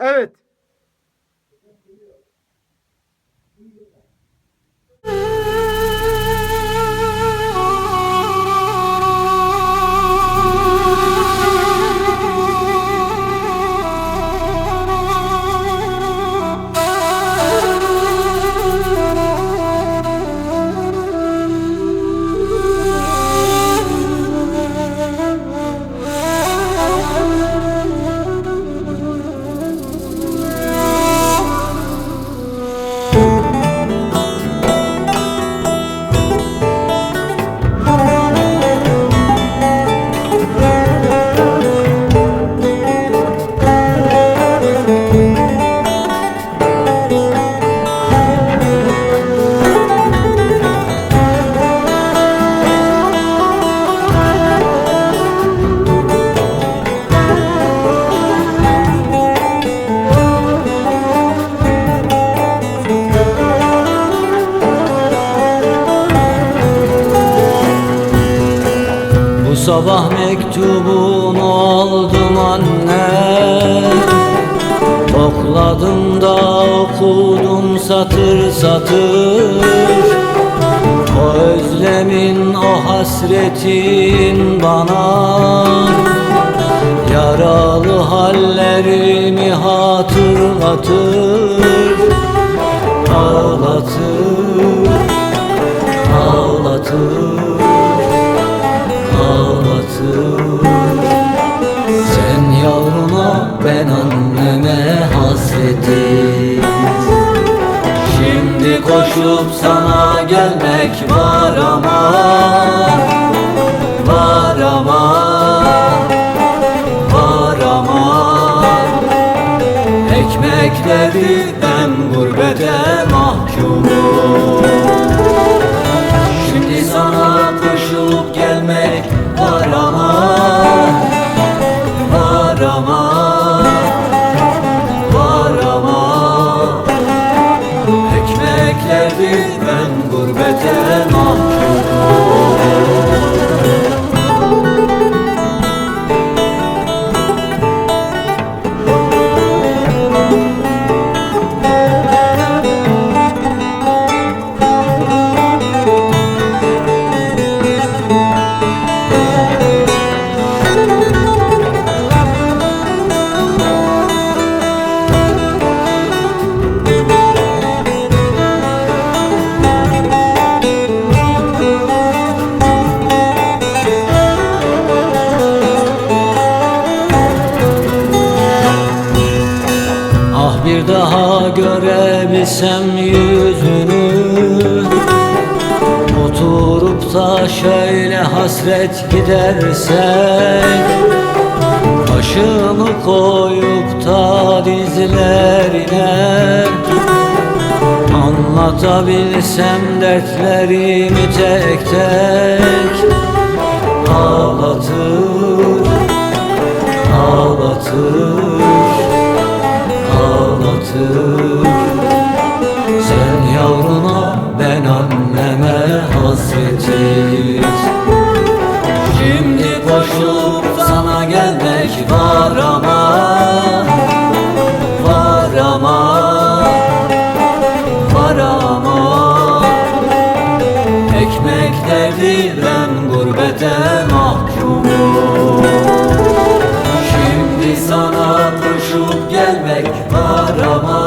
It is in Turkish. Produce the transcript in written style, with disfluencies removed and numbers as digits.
Evet. Bu sabah mektubunu aldım anne, okladım da okudum satır satır. O özlemin, o hasretin bana yaralı hallerimi hatırlatır. Ağlatır, ağlatır, ağlatır. Sen yavruna, ben anneme hasretim. Şimdi koşup sana gelmek var ama, var ama, var ama. Ekmeklerden gurbete mahkumum. Şimdi sana koşup gelmek var ama, var ama, var ama. Ekmeklerden gurbete mahkumum. Bir daha görebilsem yüzünü, oturup da şöyle hasret gidersek, başımı koyup da dizlerine anlatabilsem dertlerimi tek tek. Ağlatır, ağlatır, ağlatır. Sen yavruna, ben anneme hasretiz. Şimdi koşup sana gelmek var ama, var ama, var ama. Ekmek derdinden gurbete mahkumum. Şimdi sana koşup gelmek var ama,